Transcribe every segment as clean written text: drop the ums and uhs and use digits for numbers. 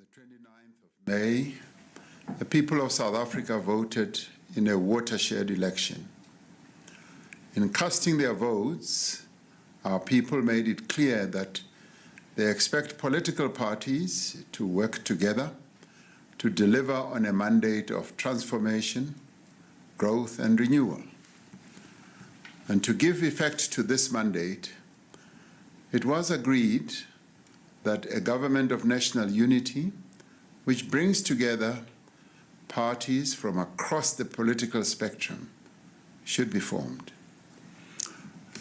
the 29th of May, the people of South Africa voted in a watershed election. In casting their votes, our people made it clear that they expect political parties to work together to deliver on a mandate of transformation, growth, and renewal. And to give effect to this mandate, it was agreed that a government of national unity, which brings together parties from across the political spectrum, should be formed.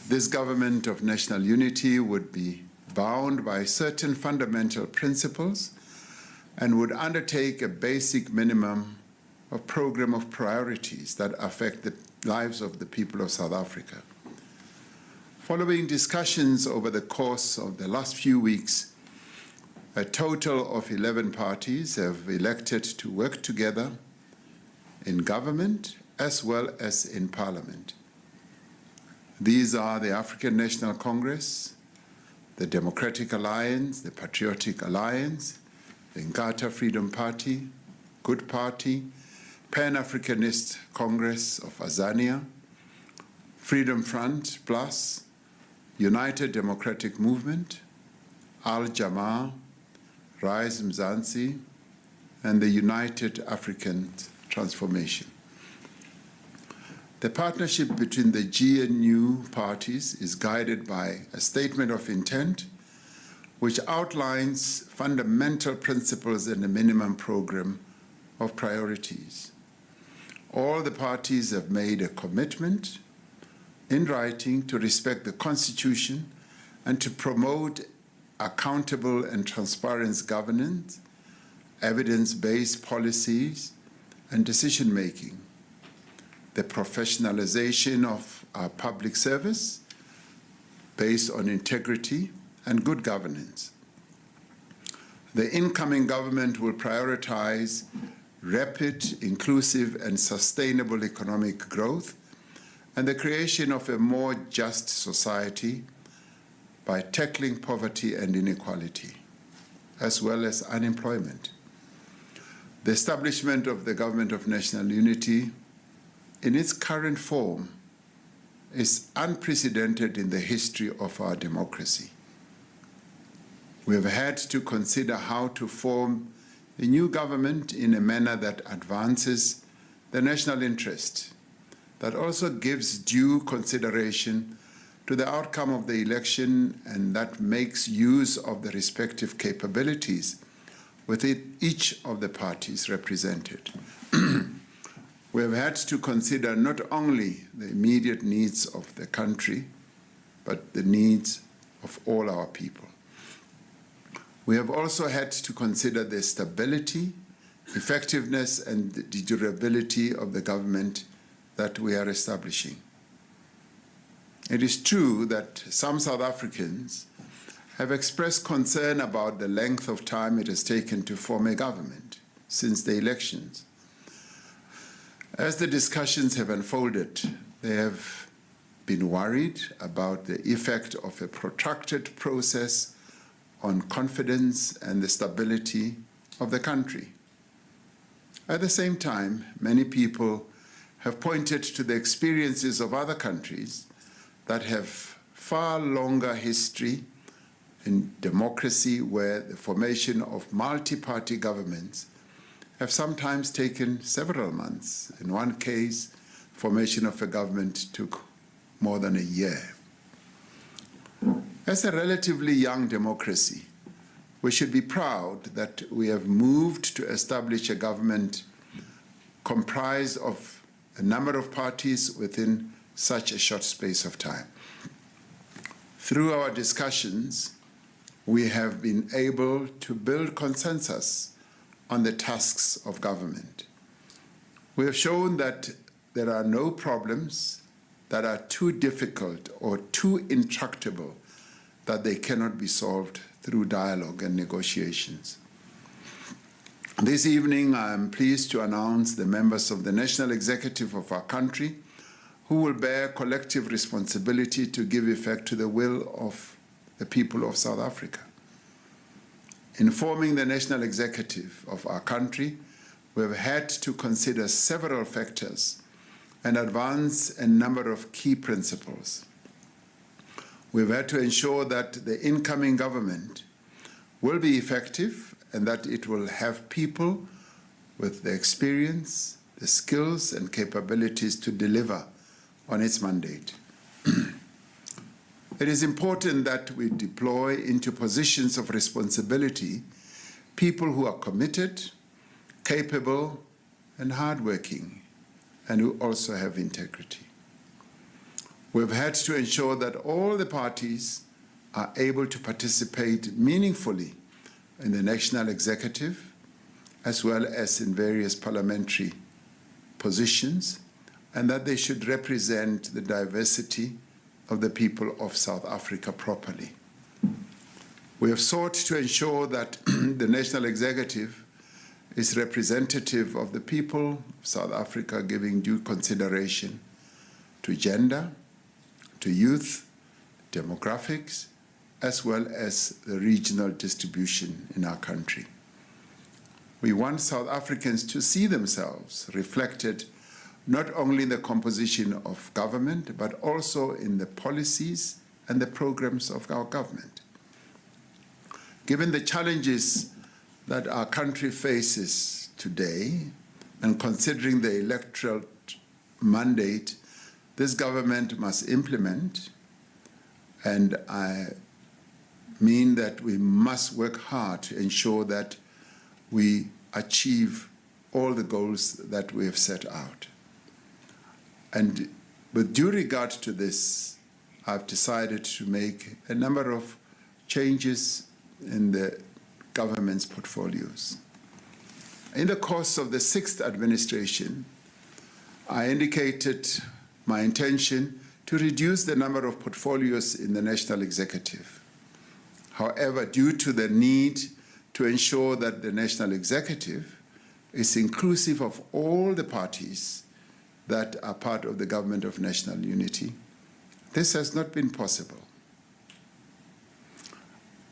This government of national unity would be bound by certain fundamental principles and would undertake a basic minimum of program of priorities that affect the lives of the people of South Africa. Following discussions over the course of the last few weeks, a total of 11 parties have elected to work together in government as well as in parliament. These are the African National Congress, the Democratic Alliance, the Patriotic Alliance, the Inkatha Freedom Party, Good Party, Pan-Africanist Congress of Azania, Freedom Front Plus, United Democratic Movement, Al-Jamaa, Rise Mzansi, and the United African Transformation. The partnership between the GNU parties is guided by a statement of intent which outlines fundamental principles and a minimum program of priorities. All the parties have made a commitment in writing to respect the Constitution and to promote accountable and transparent governance, evidence-based policies, and decision-making, the professionalization of our public service based on integrity and good governance. The incoming government will prioritize rapid, inclusive, and sustainable economic growth and the creation of a more just society by tackling poverty and inequality, as well as unemployment. The establishment of the Government of National Unity in its current form is unprecedented in the history of our democracy. We have had to consider how to form a new government in a manner that advances the national interest, that also gives due consideration to the outcome of the election and that makes use of the respective capabilities within each of the parties represented. We have had to consider not only the immediate needs of the country, but the needs of all our people. We have also had to consider the stability, effectiveness, and the durability of the government that we are establishing. It is true that some South Africans have expressed concern about the length of time it has taken to form a government since the elections. As the discussions have unfolded, they have been worried about the effect of a protracted process on confidence and the stability of the country. At the same time, many people have pointed to the experiences of other countries that have far longer history in democracy, where the formation of multi-party governments have sometimes taken several months. In one case, formation of a government took more than a year. As a relatively young democracy, we should be proud that we have moved to establish a government comprised of a number of parties within such a short space of time. Through our discussions, we have been able to build consensus on the tasks of government. We have shown that there are no problems that are too difficult or too intractable that they cannot be solved through dialogue and negotiations. This evening, I am pleased to announce the members of the National Executive of our country who will bear collective responsibility to give effect to the will of the people of South Africa. In forming the national executive of our country, we have had to consider several factors and advance a number of key principles. We've had to ensure that the incoming government will be effective and that it will have people with the experience, the skills and capabilities to deliver on its mandate. It is important that we deploy into positions of responsibility people who are committed, capable, and hardworking, and who also have integrity. We've had to ensure that all the parties are able to participate meaningfully in the national executive, as well as in various parliamentary positions, and that they should represent the diversity of the people of South Africa properly. We have sought to ensure that the national executive is representative of the people of South Africa, giving due consideration to gender, to youth, demographics, as well as the regional distribution in our country. We want South Africans to see themselves reflected not only in the composition of government, but also in the policies and the programs of our government. Given the challenges that our country faces today, and considering the electoral mandate this government must implement, and I mean that we must work hard to ensure that we achieve all the goals that we have set out. And with due regard to this, I've decided to make a number of changes in the government's portfolios. In the course of the 6th administration, I indicated my intention to reduce the number of portfolios in the national executive. However, due to the need to ensure that the national executive is inclusive of all the parties that are part of the government of national unity, this has not been possible.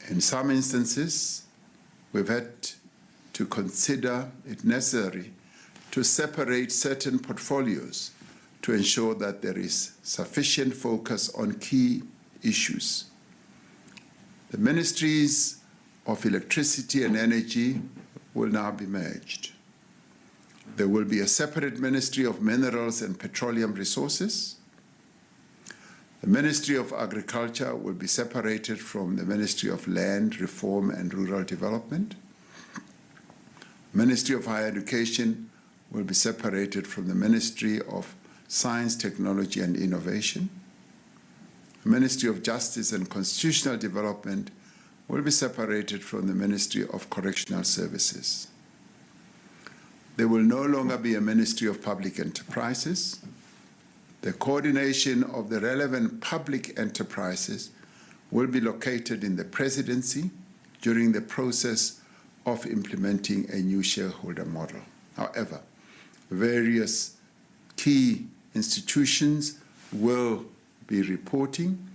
In some instances, we've had to consider it necessary to separate certain portfolios to ensure that there is sufficient focus on key issues. The ministries of electricity and energy will now be merged. There will be a separate Ministry of Minerals and Petroleum Resources. The Ministry of Agriculture will be separated from the Ministry of Land, Reform and Rural Development. Ministry of Higher Education will be separated from the Ministry of Science, Technology and Innovation. The Ministry of Justice and Constitutional Development will be separated from the Ministry of Correctional Services. There will no longer be a Ministry of Public Enterprises. The coordination of the relevant public enterprises will be located in the presidency during the process of implementing a new shareholder model. However, various key institutions will be reporting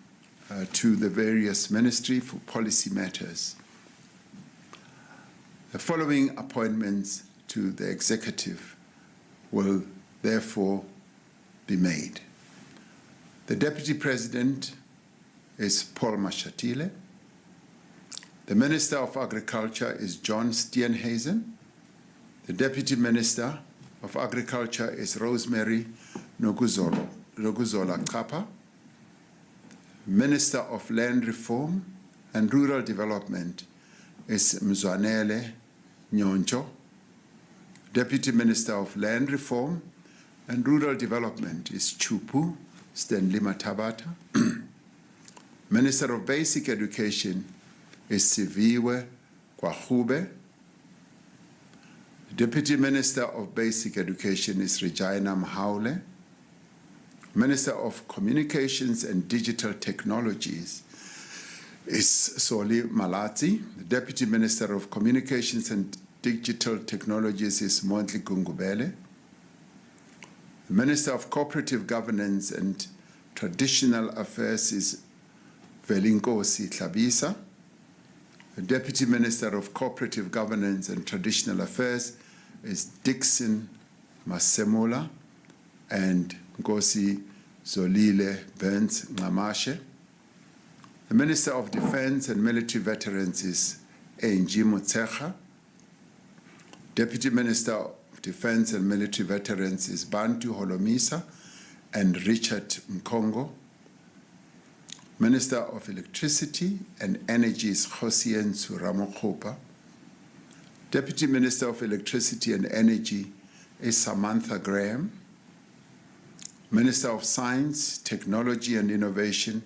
to the various ministries for policy matters. The following appointments to the executive will therefore be made. The Deputy President is Paul Mashatile. The Minister of Agriculture is John Steenhuisen. The Deputy Minister of Agriculture is Rosemary Nokuzola Kapa. Minister of Land Reform and Rural Development is Mzwanele Nyoncho. Deputy Minister of Land Reform and Rural Development is Chupu Stanley Matabata. Minister of Basic Education is Siviwe Kwahube. Deputy Minister of Basic Education is Regina Mahaule. Minister of Communications and Digital Technologies is Soli Malati. The Deputy Minister of Communications and Digital Technologies is Mondli Gungubele. The Minister of Cooperative Governance and Traditional Affairs is Velinkosi Tlabisa. The Deputy Minister of Cooperative Governance and Traditional Affairs is Dixon Masemola and Nkosi Zolile Burns Ngamashe. The Minister of Defense and Military Veterans is Angie Motsekga. Deputy Minister of Defense and Military Veterans is Bantu Holomisa and Richard Mkongo. Minister of Electricity and Energy is Josiensu Ramaphosa. Deputy Minister of Electricity and Energy is Samantha Graham. Minister of Science, Technology and Innovation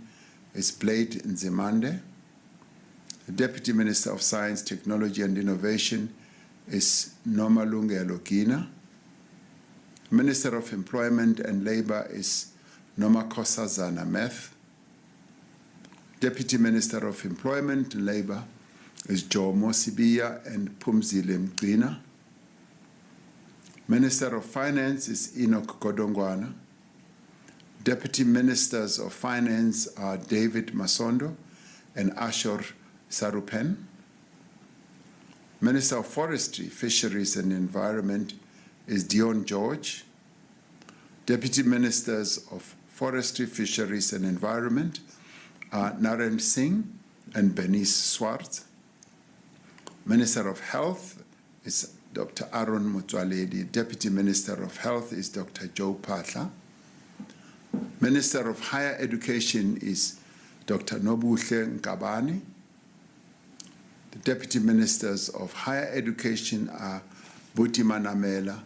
is Blade Nzimande. The Deputy Minister of Science, Technology and Innovation is Nomalungelo Gina. Minister of Employment and Labor is Nomakosazana Meth. Deputy Minister of Employment and Labor is Joe Mosibia and Pumzile Mgcina. Minister of Finance is Enoch Godongwana. Deputy Ministers of Finance are David Masondo and Ashor Sarupen. Minister of Forestry, Fisheries and Environment is Dion George. Deputy Ministers of Forestry, Fisheries and Environment are Naren Singh and Bernice Swart. Minister of Health is Dr. Aaron Mutwaledi. Deputy Minister of Health is Dr. Joe Patla. Minister of Higher Education is Dr. Nobuhle Nkabani. The Deputy Ministers of Higher Education are Buti Manamela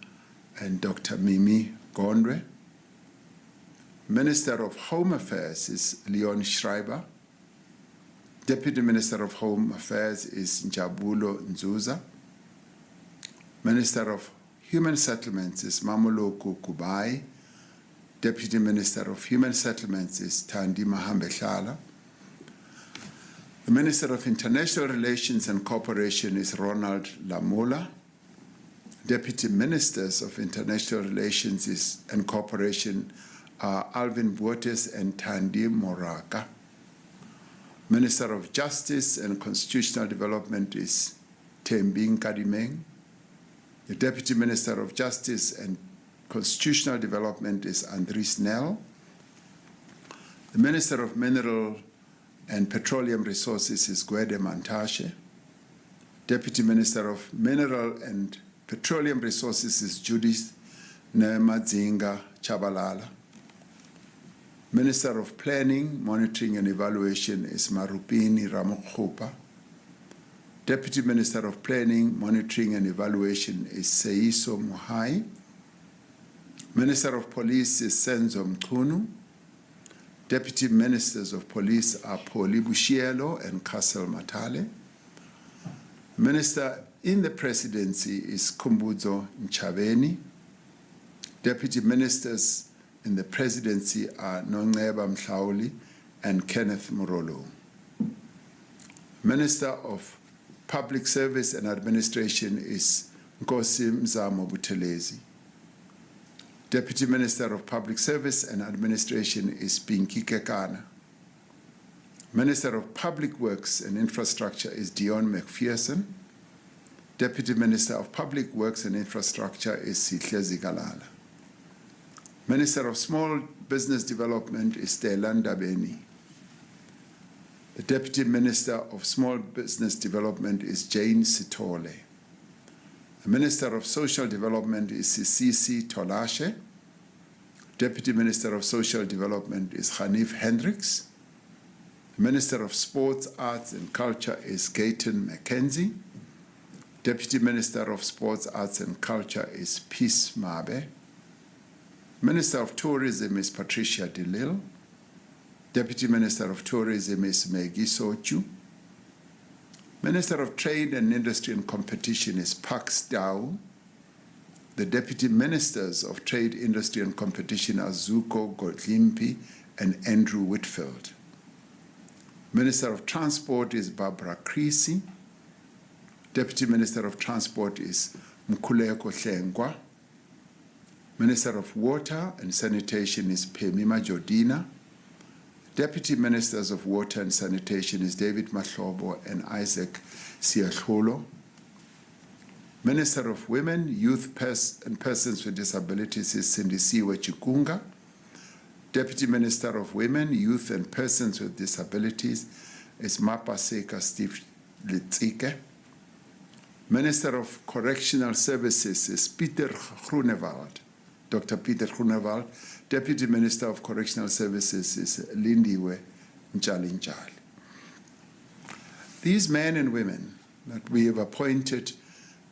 and Dr. Mimi Gondwe. Minister of Home Affairs is Leon Schreiber. Deputy Minister of Home Affairs is Njabulo Nzuza. Minister of Human Settlements is Mamoloko Kubai. Deputy Minister of Human Settlements is Thandi Mahambehlala. The Minister of International Relations and Cooperation is Ronald Lamola. Deputy Ministers of International Relations and Cooperation are Alvin Buotes and Thandi Moraka. Minister of Justice and Constitutional Development is Thembing Kadimeng. The Deputy Minister of Justice and Constitutional Development is Andries Nel. The Minister of Mineral and Petroleum Resources is Gwede Mantashe. Deputy Minister of Mineral and Petroleum Resources is Judith Nemadzinga Chabalala. Minister of Planning, Monitoring and Evaluation is Marupini Ramaphosa. Deputy Minister of Planning, Monitoring and Evaluation is Seiso Muhai. Minister of Police is Senzo Mchunu. Deputy Ministers of Police are Poli Bushielo and Castle Matale. Minister in the Presidency is Kumbuzo Nchabeni. Deputy Ministers in the Presidency are Nongeba Mhlauli and Kenneth Murolo. Minister of Public Service and Administration is Nkosi Mzamo Buthelezi. Deputy Minister of Public Service and Administration is Pinky Kekana. Minister of Public Works and Infrastructure is Dion McPherson. Deputy Minister of Public Works and Infrastructure is Sihle Zigalala. Minister of Small Business Development is Telanda Beni. The Deputy Minister of Small Business Development is Jane Sitole. The Minister of Social Development is Sisisi Tolashe. Deputy Minister of Social Development is Hanif Hendricks. The Minister of Sports, Arts and Culture is Gayton McKenzie. Deputy Minister of Sports, Arts and Culture is Peace Mabe. Minister of Tourism is Patricia DeLille. Deputy Minister of Tourism is Maggie Sochu. Minister of Trade and Industry and Competition is Pax Dao. The Deputy Ministers of Trade, Industry and Competition are Zuko Godlimpi and Andrew Whitfield. Minister of Transport is Barbara Creasy. Deputy Minister of Transport is Mkhuleko Hlengwa. Minister of Water and Sanitation is Phemima Jodina. Deputy Ministers of Water and Sanitation is David Mahlobo and Isaac Siahlolo. Minister of Women, Youth and Persons with Disabilities is Sindisiwe Chikunga. Deputy Minister of Women, Youth and Persons with Disabilities is Mapaseka Steve Litzike. Minister of Correctional Services is Peter Groenewald, Dr. Peter Groenewald. Deputy Minister of Correctional Services is Lindiwe Nchalinchali. These men and women that we have appointed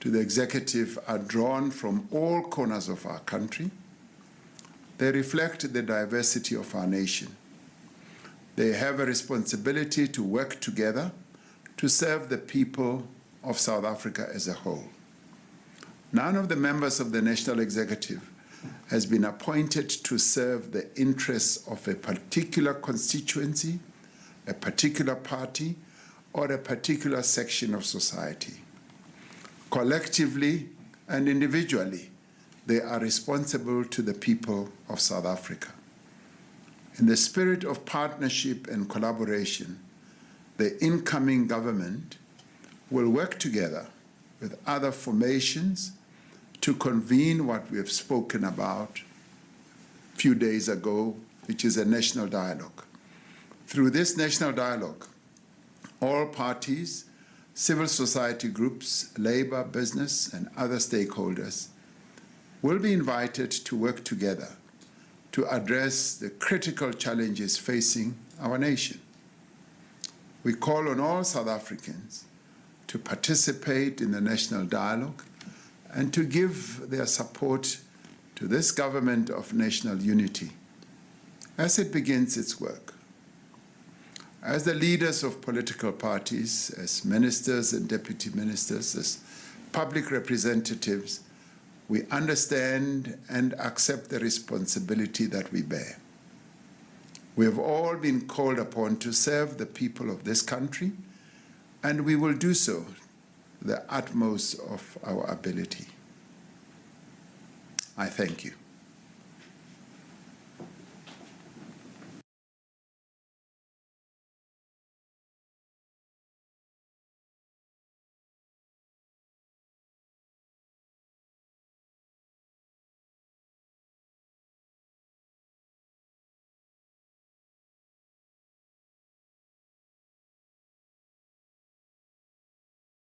to the executive are drawn from all corners of our country. They reflect the diversity of our nation. They have a responsibility to work together to serve the people of South Africa as a whole. None of the members of the National Executive has been appointed to serve the interests of a particular constituency, a particular party, or a particular section of society. Collectively and individually, they are responsible to the people of South Africa. In the spirit of partnership and collaboration, the incoming government will work together with other formations to convene what we have spoken about a few days ago, which is a national dialogue. Through this national dialogue, all parties, civil society groups, labor, business, and other stakeholders will be invited to work together to address the critical challenges facing our nation. We call on all South Africans to participate in the national dialogue and to give their support to this government of national unity as it begins its work. As the leaders of political parties, as ministers and deputy ministers, as public representatives, we understand and accept the responsibility that we bear. We have all been called upon to serve the people of this country, and we will do so to the utmost of our ability. I thank you.